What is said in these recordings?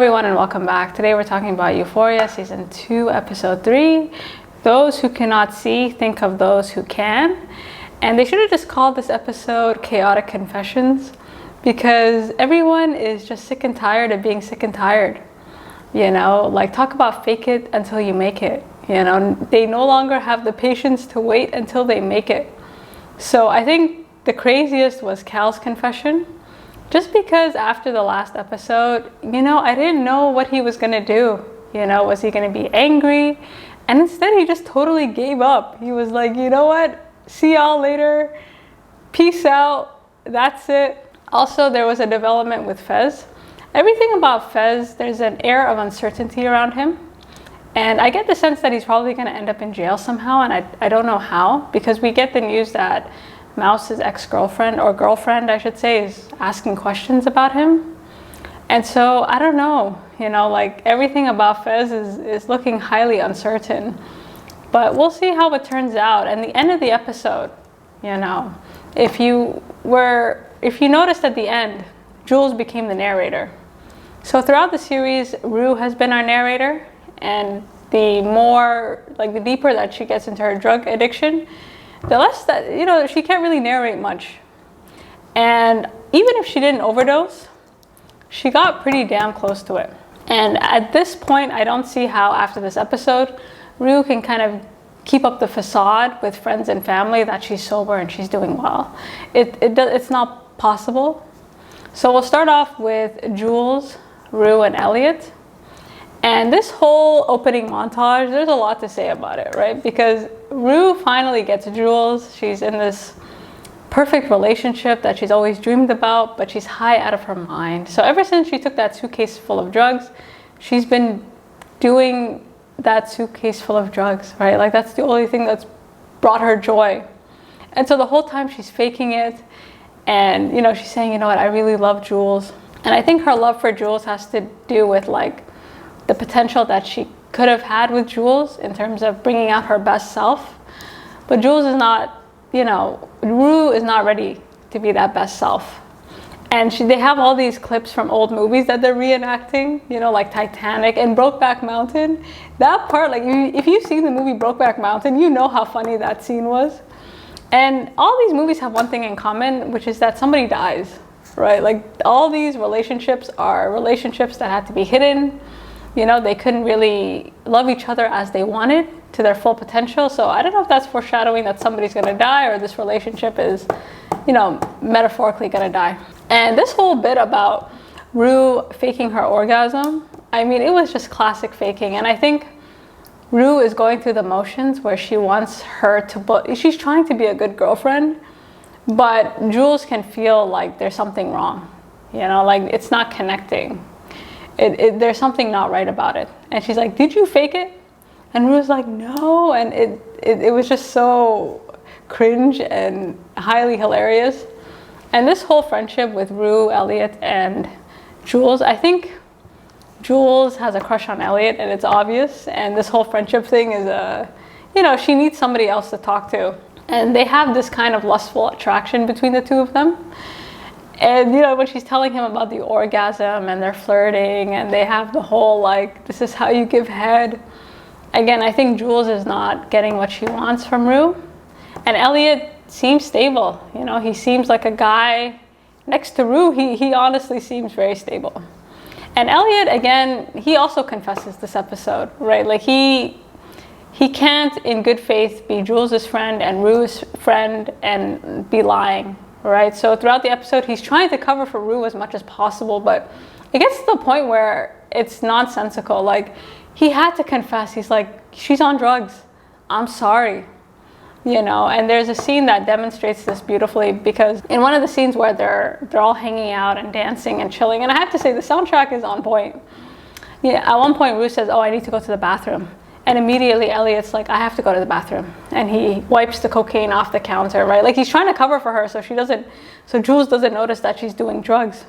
everyone and welcome back. Today we're talking about Euphoria Season 2, Episode 3. Those who cannot see, think of those who can. And they should have just called this episode Chaotic Confessions, because everyone is just sick and tired of being sick and tired. You know, like, talk about fake it until you make it. You know, they no longer have the patience to wait until they make it. So I think the craziest was Cal's confession. Just because after the last episode, you know, I didn't know what he was going to do. You know, was he going to be angry? And instead he just totally gave up. He was like, you know what? See y'all later. Peace out. That's it. Also, there was a development with Fez. Everything about Fez, there's an air of uncertainty around him. And I get the sense that he's probably going to end up in jail somehow. And I don't know how, because we get the news that Mouse's ex-girlfriend, or girlfriend I should say, is asking questions about him. And so I don't know, you know, like, everything about Fez is looking highly uncertain. But we'll see how it turns out. And the end of the episode, you know, if you noticed at the end, Jules became the narrator. So throughout the series, Rue has been our narrator, and the deeper that she gets into her drug addiction, the less that, you know, she can't really narrate much. And even if she didn't overdose, she got pretty damn close to it. And at this point, I don't see how, after this episode, Rue can kind of keep up the facade with friends and family that she's sober and she's doing well. It's not possible. So we'll start off with Jules, Rue, and Elliot. And this whole opening montage, there's a lot to say about it, right? Because Rue finally gets Jules. She's in this perfect relationship that she's always dreamed about, but she's high out of her mind. So ever since she took that suitcase full of drugs, she's been doing that suitcase full of drugs, right? Like, that's the only thing that's brought her joy. And so the whole time she's faking it. And, you know, she's saying, you know what, I really love Jules. And I think her love for Jules has to do with, like, the potential that she could have had with Jules in terms of bringing out her best self. But Jules is not, you know, Rue is not ready to be that best self. And they have all these clips from old movies that they're reenacting, you know, like Titanic and Brokeback Mountain. That part, like, if you've seen the movie Brokeback Mountain, you know how funny that scene was. And all these movies have one thing in common, which is that somebody dies, right? Like, all these relationships are relationships that had to be hidden. You know, they couldn't really love each other as they wanted to their full potential. So I don't know if that's foreshadowing that somebody's going to die, or this relationship is, you know, metaphorically going to die. And this whole bit about Rue faking her orgasm, I mean, it was just classic faking. And I think Rue is going through the motions where she wants her to, she's trying to be a good girlfriend, but Jules can feel like there's something wrong. You know, like, it's not connecting. There's something not right about it. And she's like, did you fake it? And Rue's like, no. And it was just so cringe and highly hilarious. And this whole friendship with Rue, Elliot, and Jules, I think Jules has a crush on Elliot, and it's obvious. And this whole friendship thing is you know, she needs somebody else to talk to. And they have this kind of lustful attraction between the two of them. And, you know, when she's telling him about the orgasm and they're flirting and they have the whole, like, this is how you give head. Again, I think Jules is not getting what she wants from Rue. And Elliot seems stable. You know, he seems like a guy next to Rue. He honestly seems very stable. And Elliot, again, he also confesses this episode, right? Like, he can't in good faith be Jules's friend and Rue's friend and be lying. Right, so throughout the episode, he's trying to cover for Rue as much as possible, but it gets to the point where it's nonsensical. Like, he had to confess. He's like, she's on drugs. I'm sorry. You know, and there's a scene that demonstrates this beautifully, because in one of the scenes where they're all hanging out and dancing and chilling, and I have to say the soundtrack is on point. Yeah, at one point Rue says, oh, I need to go to the bathroom. And immediately Elliot's like, I have to go to the bathroom. And he wipes the cocaine off the counter, right? Like, he's trying to cover for her so Jules doesn't notice that she's doing drugs.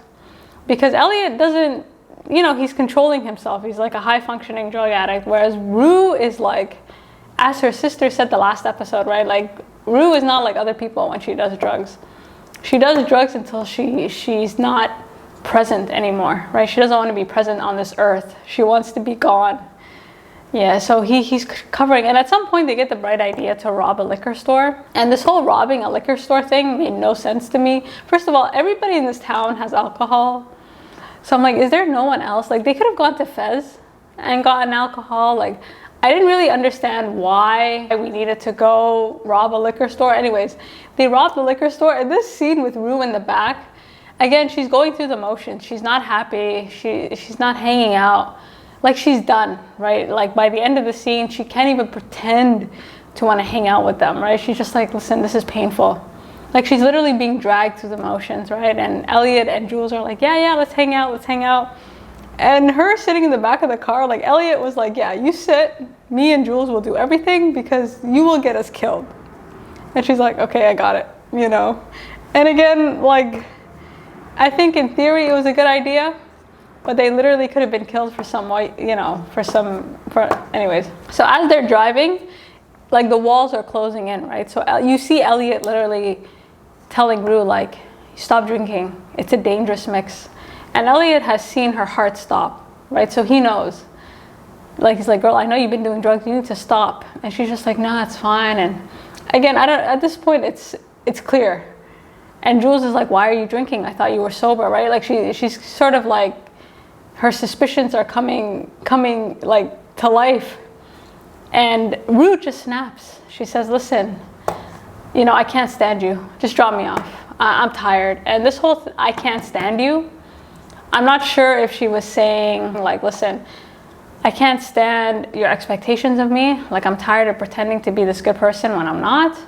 Because Elliot doesn't, you know, he's controlling himself. He's like a high functioning drug addict. Whereas Rue is like, as her sister said the last episode, right? Like, Rue is not like other people when she does drugs. She does drugs until she's not present anymore, right? She doesn't want to be present on this earth. She wants to be gone. Yeah, so he's covering, and at some point they get the bright idea to rob a liquor store. And this whole robbing a liquor store thing made no sense to me. First of all, everybody in this town has alcohol. So I'm like, is there no one else? Like, they could have gone to Fez and gotten alcohol. Like, I didn't really understand why we needed to go rob a liquor store. Anyways, they robbed the liquor store, and this scene with Rue in the back, again, she's going through the motions. She's not happy. She's not hanging out. Like, she's done, right? Like, by the end of the scene, she can't even pretend to want to hang out with them, right? She's just like, listen, this is painful. Like, she's literally being dragged through the motions, right? And Elliot and Jules are like, yeah, let's hang out. And her sitting in the back of the car, like, Elliot was like, yeah, you sit, me and Jules will do everything because you will get us killed. And she's like, okay, I got it, you know? And again, like, I think in theory it was a good idea, but they literally could have been killed for some white, you know, anyways. So as they're driving, like, the walls are closing in, right? So you see Elliot literally telling Rue, like, stop drinking. It's a dangerous mix. And Elliot has seen her heart stop, right? So he knows. Like, he's like, girl, I know you've been doing drugs. You need to stop. And she's just like, no, it's fine. And again, at this point, it's clear. And Jules is like, why are you drinking? I thought you were sober, right? Like, she's sort of like, her suspicions are coming like to life. And Rue just snaps. She says, listen, you know, I can't stand you. Just drop me off. I'm tired. And this whole I can't stand you, I'm not sure if she was saying, like, listen, I can't stand your expectations of me. Like, I'm tired of pretending to be this good person when I'm not.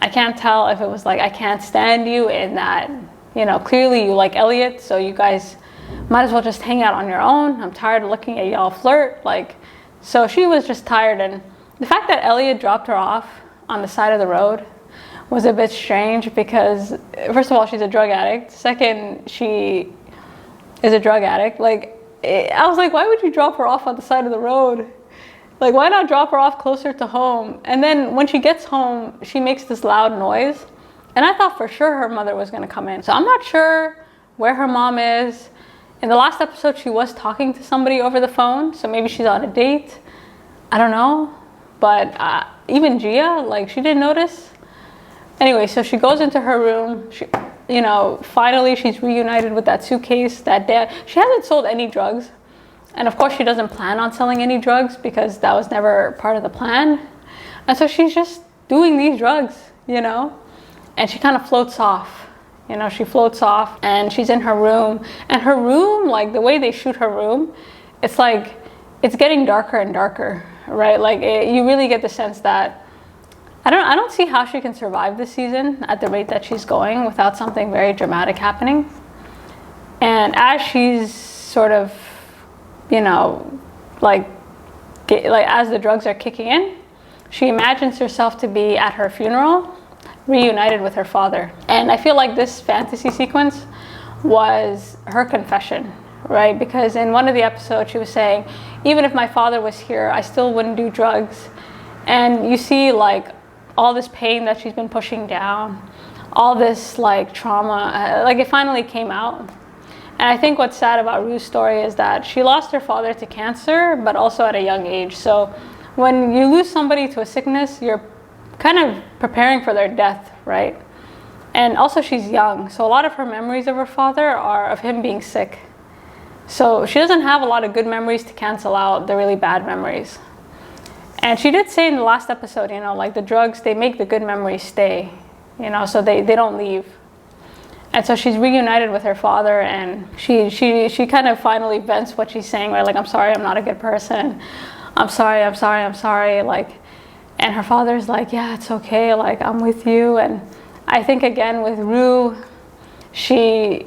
I can't tell if it was like, I can't stand you in that, you know, clearly you like Elliot, so you guys might as well just hang out on your own. I'm tired of looking at y'all flirt. Like, so she was just tired. And the fact that Elliot dropped her off on the side of the road was a bit strange because, first of all, she's a drug addict. Second, she is a drug addict. Like, I was like, why would you drop her off on the side of the road? Like, why not drop her off closer to home? And then when she gets home, she makes this loud noise. And I thought for sure her mother was going to come in. So I'm not sure where her mom is. In the last episode, she was talking to somebody over the phone. So maybe she's on a date. I don't know. But even Gia, like, she didn't notice. Anyway, so she goes into her room. She, you know, finally she's reunited with that suitcase, that dad. She hasn't sold any drugs. And of course, she doesn't plan on selling any drugs because that was never part of the plan. And so she's just doing these drugs, you know, and she kind of floats off. You know, she floats off and she's in her room. And her room, like, the way they shoot her room, it's like, it's getting darker and darker, right? Like, you really get the sense that I don't see how she can survive this season at the rate that she's going without something very dramatic happening. And as she's sort of, you know, like as the drugs are kicking in, she imagines herself to be at her funeral, reunited with her father. And I feel like this fantasy sequence was her confession, right? Because in one of the episodes, she was saying, even if my father was here, I still wouldn't do drugs. And you see, like, all this pain that she's been pushing down, all this, like, trauma, like, it finally came out. And I think what's sad about Rue's story is that she lost her father to cancer, but also at a young age. So when you lose somebody to a sickness, you're kind of preparing for their death, right? And also she's young. So a lot of her memories of her father are of him being sick. So she doesn't have a lot of good memories to cancel out the really bad memories. And she did say in the last episode, you know, like, the drugs, they make the good memories stay, you know, so they don't leave. And so she's reunited with her father, and she kind of finally vents what she's saying, right? Like, I'm sorry, I'm not a good person. I'm sorry. Like, and her father's like, yeah, it's okay. Like, I'm with you. And I think, again, with Rue, she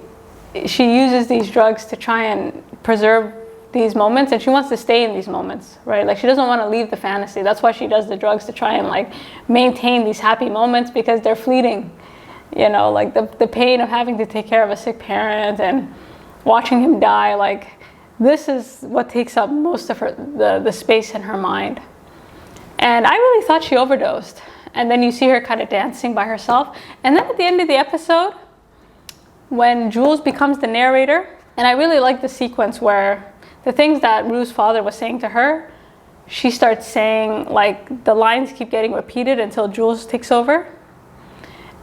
uses these drugs to try and preserve these moments, and she wants to stay in these moments, right? Like, she doesn't want to leave the fantasy. That's why she does the drugs, to try and, like, maintain these happy moments, because they're fleeting. You know, like, the pain of having to take care of a sick parent and watching him die, like, this is what takes up most of her the space in her mind. And I really thought she overdosed. And then you see her kind of dancing by herself. And then at the end of the episode, when Jules becomes the narrator. And I really like the sequence where the things that Rue's father was saying to her, she starts saying, like, the lines keep getting repeated until Jules takes over.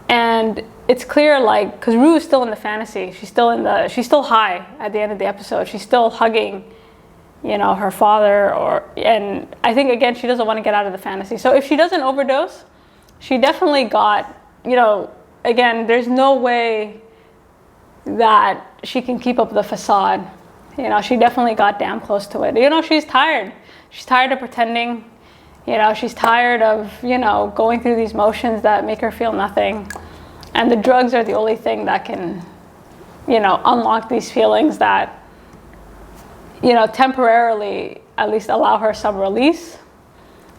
And it's clear, like, because Rue is still in the fantasy. She's still high at the end of the episode. She's still hugging, you know, her father, and I think, again, she doesn't want to get out of the fantasy. So if she doesn't overdose, she definitely got, you know, again, there's no way that she can keep up the facade. You know, she definitely got damn close to it. You know, she's tired. She's tired of pretending. You know, she's tired of, you know, going through these motions that make her feel nothing. And the drugs are the only thing that can, you know, unlock these feelings that, you know, temporarily at least allow her some release,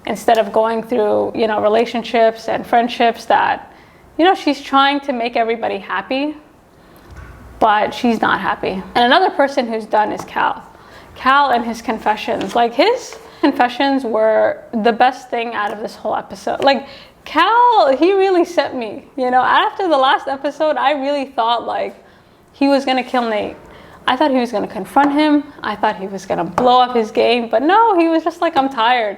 instead of going through, you know, relationships and friendships that, you know, she's trying to make everybody happy, but she's not happy. And another person who's done is Cal. Cal and his confessions. Like, his confessions were the best thing out of this whole episode. Like, Cal, he really set me. You know, after the last episode, I really thought, like, he was gonna kill Nate. I thought he was gonna confront him. I thought he was gonna blow up his game, but no, he was just like, I'm tired.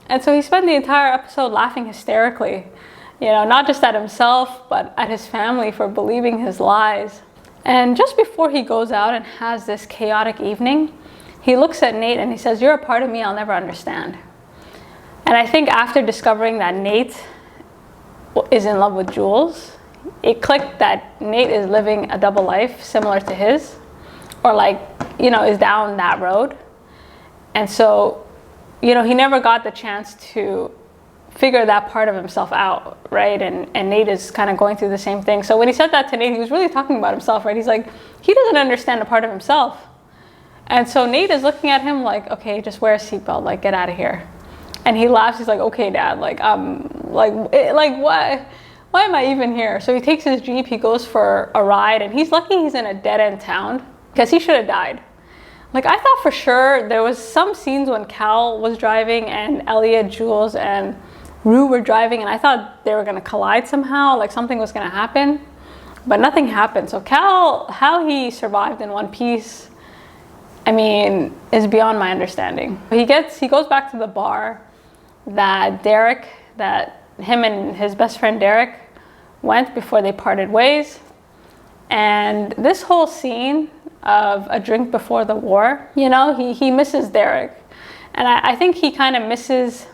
And so he spent the entire episode laughing hysterically, you know, not just at himself, but at his family for believing his lies. And just before he goes out and has this chaotic evening, he looks at Nate and he says, "You're a part of me I'll never understand." And I think after discovering that Nate is in love with Jules, it clicked that Nate is living a double life similar to his, or, like, you know, is down that road. And so, you know, he never got the chance to figure that part of himself out, right? And Nate is kind of going through the same thing. So when he said that to Nate, he was really talking about himself, right? He's like, he doesn't understand a part of himself. And so Nate is looking at him like, okay, just wear a seatbelt, like, get out of here. And he laughs. He's like, okay, Dad, like, why am I even here? So he takes his Jeep, he goes for a ride, and he's lucky he's in a dead-end town, because he should have died. Like, I thought for sure there was some scenes when Cal was driving and Elliot, Jules, and Rue were driving, and I thought they were gonna collide somehow, like something was gonna happen, but nothing happened. So Cal, how he survived in one piece, I mean, is beyond my understanding. He goes back to the bar that him and his best friend Derek went before they parted ways. And this whole scene of a drink before the war, you know, he misses Derek. And I think he kind of misses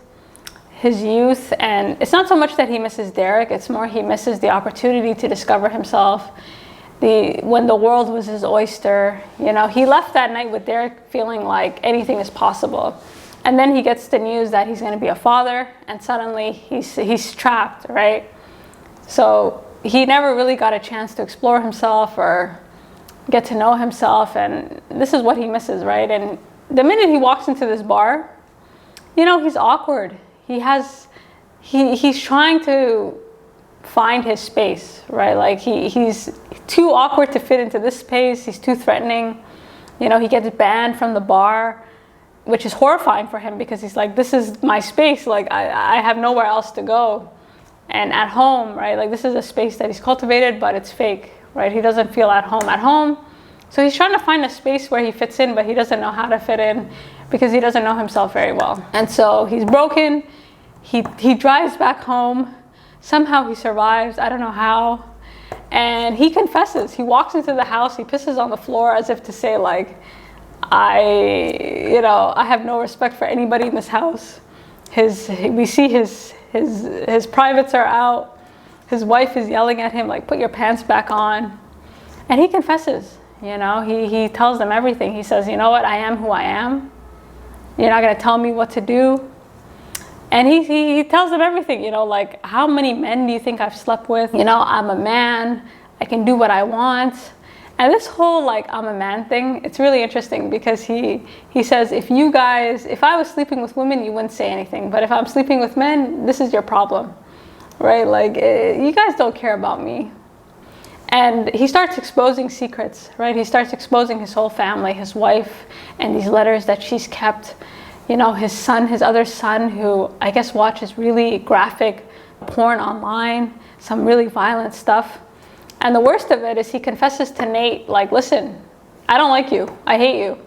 his youth. And it's not so much that he misses Derek, it's more he misses the opportunity to discover himself. When the world was his oyster, you know, he left that night with Derek feeling like anything is possible. And then he gets the news that he's going to be a father, and suddenly he's trapped, right? So he never really got a chance to explore himself or get to know himself, and this is what he misses, right? And the minute he walks into this bar, you know, he's awkward. He's trying to find his space, right? Like, he's too awkward to fit into this space. He's too threatening. You know, he gets banned from the bar, which is horrifying for him, because he's like, this is my space. Like, I have nowhere else to go. And at home, right? Like, this is a space that he's cultivated, but it's fake, right? He doesn't feel at home. So he's trying to find a space where he fits in, but he doesn't know how to fit in because he doesn't know himself very well. And so he's broken. He drives back home. Somehow he survives. I don't know how. And he confesses. He walks into the house. He pisses on the floor as if to say, like, I have no respect for anybody in this house. We see his privates are out. His wife is yelling at him, like, put your pants back on. And he confesses, you know, he tells them everything. He says, you know what, I am who I am. You're not gonna tell me what to do. And he tells them everything, you know, like, how many men do you think I've slept with? You know, I'm a man, I can do what I want. And this whole, like, I'm a man thing, it's really interesting, because he says, if I was sleeping with women, you wouldn't say anything. But if I'm sleeping with men, this is your problem, right? Like, you guys don't care about me. And he starts exposing secrets, right? He starts exposing his whole family, his wife, and these letters that she's kept. You know, his other son, who I guess watches really graphic porn online, some really violent stuff. And the worst of it is he confesses to Nate, like, listen, I don't like you. I hate you.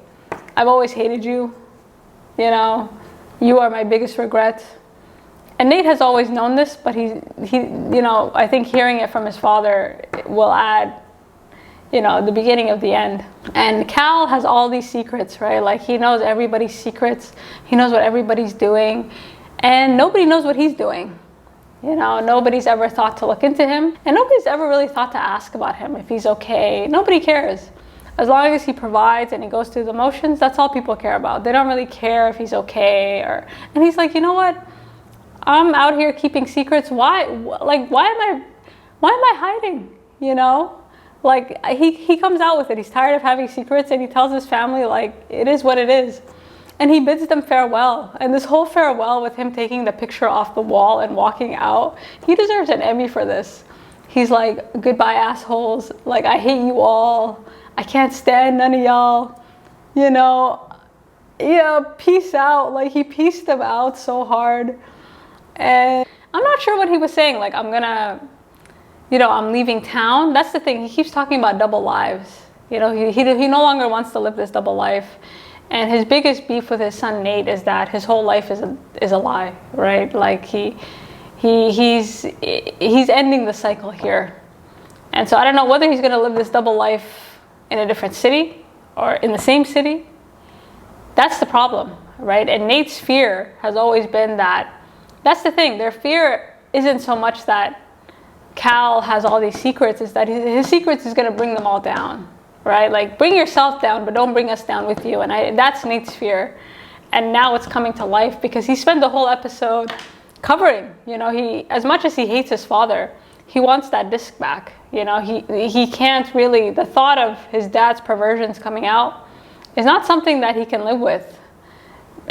I've always hated you. You know, you are my biggest regret. And Nate has always known this, but he, you know, I think hearing it from his father will add, you know, the beginning of the end. And Cal has all these secrets, right? Like, he knows everybody's secrets. He knows what everybody's doing. And nobody knows what he's doing. You know, nobody's ever thought to look into him. And nobody's ever really thought to ask about him, if he's okay. Nobody cares. As long as he provides and he goes through the motions, that's all people care about. They don't really care if he's okay. And he's like, you know what? I'm out here keeping secrets. Why am I hiding? You know? Like, he comes out with it. He's tired of having secrets, and he tells his family, like, it is what it is. And he bids them farewell. And this whole farewell with him taking the picture off the wall and walking out, he deserves an Emmy for this. He's like, goodbye, assholes. Like, I hate you all. I can't stand none of y'all. You know, yeah, peace out. Like, he pieced them out so hard. And I'm not sure what he was saying. Like, I'm gonna, you know, I'm leaving town. That's the thing. He keeps talking about double lives. You know, he no longer wants to live this double life. And his biggest beef with his son Nate is that his whole life is a lie, right? Like, he's ending the cycle here. And so I don't know whether he's gonna live this double life in a different city or in the same city. That's the problem, right? And Nate's fear has always been that. That's the thing. Their fear isn't so much that Cal has all these secrets, is that his secrets is going to bring them all down, right? Like, bring yourself down, but don't bring us down with you. And that's Nate's fear. And now it's coming to life because he spent the whole episode covering, you know, as much as he hates his father, he wants that disc back. You know, he can't really, the thought of his dad's perversions coming out is not something that he can live with.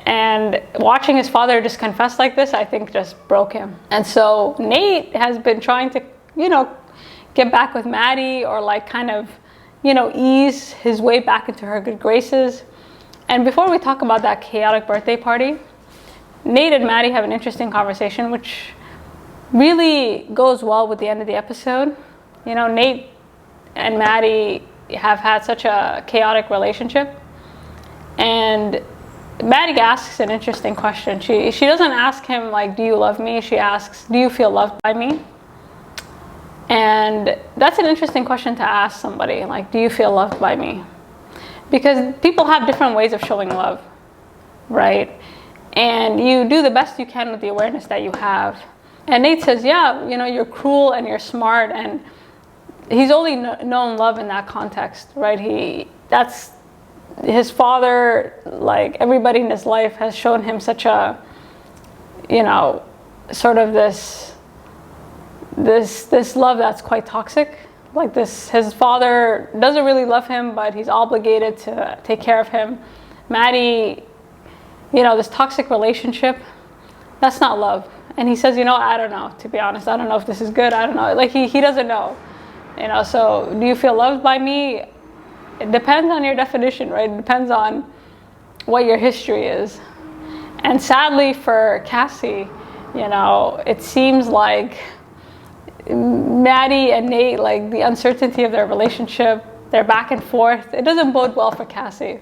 And watching his father just confess like this, I think just broke him. And so Nate has been trying to, you know, get back with Maddy, or like kind of, you know, ease his way back into her good graces. And before we talk about that chaotic birthday party, Nate and Maddy have an interesting conversation, which really goes well with the end of the episode. You know, Nate and Maddy have had such a chaotic relationship. And Maddy asks an interesting question. She doesn't ask him, like, do you love me? She asks, do you feel loved by me? And that's an interesting question to ask somebody, like, do you feel loved by me? Because people have different ways of showing love, right? And you do the best you can with the awareness that you have. And Nate says, yeah, you know, you're cruel and you're smart. And he's only known love in that context, right? That's his father, like everybody in his life has shown him such a, you know, sort of this love that's quite toxic. Like this, his father doesn't really love him, but he's obligated to take care of him. Maddy, you know, this toxic relationship, that's not love. And he says, you know, I don't know, to be honest. I don't know if this is good. I don't know. Like, he doesn't know. You know, so do you feel loved by me? It depends on your definition, right? It depends on what your history is. And sadly for Cassie, you know, it seems like Maddy and Nate, like the uncertainty of their relationship, their back and forth, it doesn't bode well for Cassie.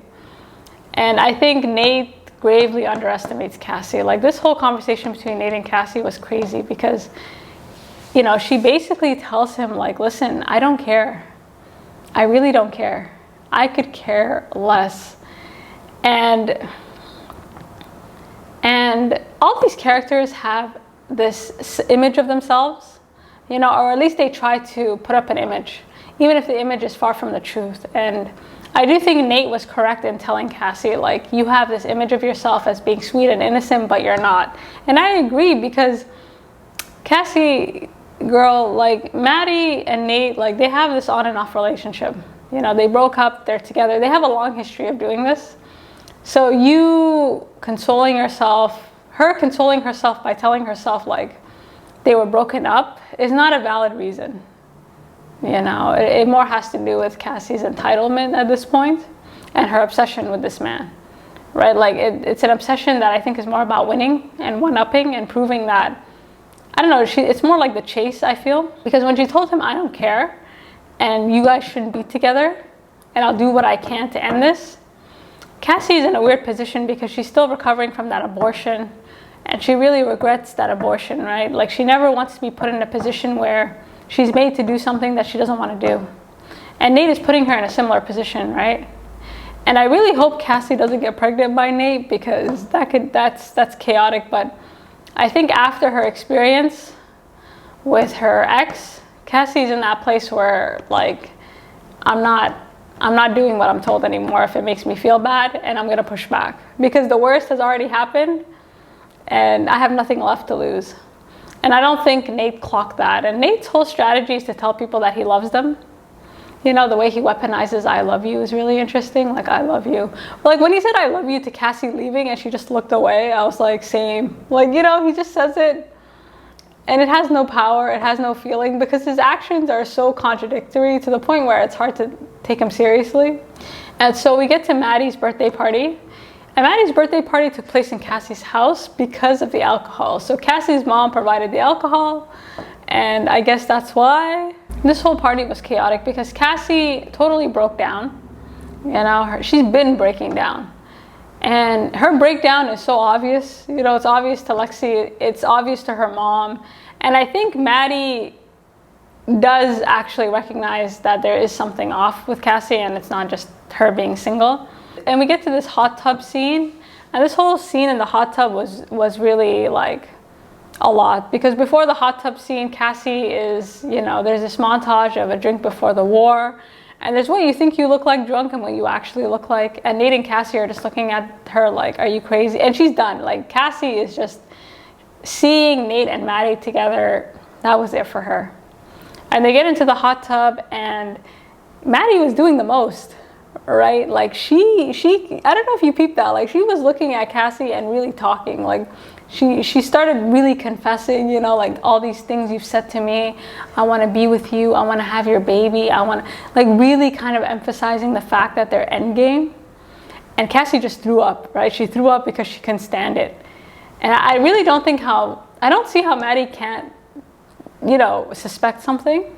And I think Nate gravely underestimates Cassie. Like, this whole conversation between Nate and Cassie was crazy because, you know, she basically tells him, like, listen, I don't care. I really don't care. I could care less. And all these characters have this image of themselves, you know, or at least they try to put up an image, even if the image is far from the truth. And I do think Nate was correct in telling Cassie, like, you have this image of yourself as being sweet and innocent, but you're not. And I agree, because Cassie, girl, like Maddy and Nate, like, they have this on and off relationship. You know, they broke up, they're together. They have a long history of doing this. So you consoling yourself, her consoling herself by telling herself, like, they were broken up is not a valid reason. You know, it more has to do with Cassie's entitlement at this point and her obsession with this man, right? Like, it's an obsession that I think is more about winning and one-upping and proving that, I don't know, it's more like the chase, I feel. Because when she told him, I don't care, and you guys shouldn't be together, and I'll do what I can to end this. Cassie's in a weird position because she's still recovering from that abortion, and she really regrets that abortion, right? Like, she never wants to be put in a position where she's made to do something that she doesn't want to do. And Nate is putting her in a similar position, right? And I really hope Cassie doesn't get pregnant by Nate, because that's chaotic. But I think after her experience with her ex, Cassie's in that place where, like, I'm not doing what I'm told anymore if it makes me feel bad, and I'm gonna push back, because the worst has already happened and I have nothing left to lose. And I don't think Nate clocked that. And Nate's whole strategy is to tell people that he loves them. You know, the way he weaponizes I love you is really interesting. Like, I love you. Like, when he said I love you to Cassie leaving and she just looked away, I was like, same. Like, you know, he just says it and it has no power, it has no feeling, because his actions are so contradictory to the point where it's hard to take him seriously. And so we get to Maddy's birthday party. And Maddy's birthday party took place in Cassie's house because of the alcohol. So Cassie's mom provided the alcohol, and I guess that's why. This whole party was chaotic because Cassie totally broke down. You know, she's been breaking down. And her breakdown is so obvious. You know, it's obvious to Lexi, it's obvious to her mom. And I think Maddy does actually recognize that there is something off with Cassie, and it's not just her being single. And we get to this hot tub scene, and this whole scene in the hot tub was really like a lot, because before the hot tub scene, Cassie is, you know, there's this montage of a drink before the war, and there's what you think you look like drunk and what you actually look like, and Nate and Cassie are just looking at her like, are you crazy? And she's done. Like, Cassie is just seeing Nate and Maddy together, that was it for her. And they get into the hot tub, and Maddy was doing the most. Right? Like, she I don't know if you peeped that, like, she was looking at Cassie and really talking. Like, she started really confessing, you know, like, all these things you've said to me. I want to be with you, I want to have your baby, I want to, like, really kind of emphasizing the fact that they're endgame. And Cassie just threw up, right? She threw up because she couldn't stand it. And I really don't think I don't see how Maddy can't, you know, suspect something.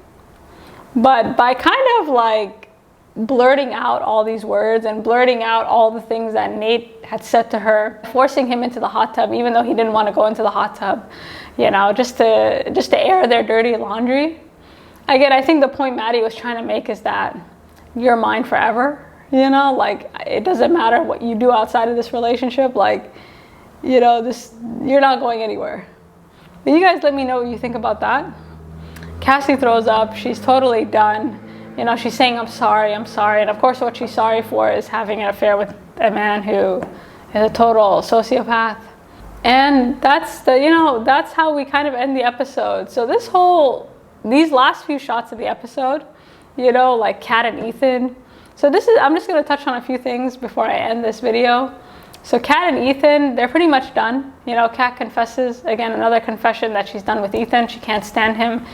But by kind of like blurting out all these words and blurting out all the things that Nate had said to her, forcing him into the hot tub even though he didn't want to go into the hot tub, you know, just to air their dirty laundry. Again, I think the point Maddy was trying to make is that you're mine forever, you know, like, it doesn't matter what you do outside of this relationship, like, you know, you're not going anywhere. But you guys let me know what you think about that. Cassie throws up, she's totally done. You know, she's saying, I'm sorry. And of course, what she's sorry for is having an affair with a man who is a total sociopath. And that's how we kind of end the episode. So these last few shots of the episode, you know, like Kat and Ethan. So I'm just going to touch on a few things before I end this video. So Kat and Ethan, they're pretty much done. You know, Kat confesses, again, another confession that she's done with Ethan. She can't stand him.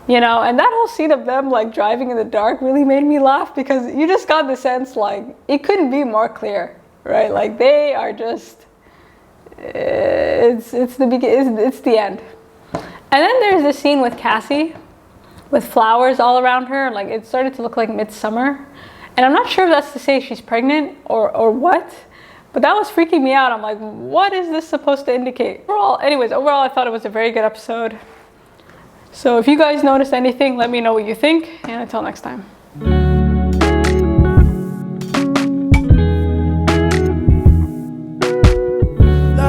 You know, and that whole scene of them like driving in the dark really made me laugh, because you just got the sense like it couldn't be more clear, right? Like, they are just, it's the end. And then there's this scene with Cassie with flowers all around her. Like, it started to look like midsummer. And I'm not sure if that's to say she's pregnant or what, but that was freaking me out. I'm like, what is this supposed to indicate? Overall, I thought it was a very good episode. So if you guys noticed anything, let me know what you think, and until next time.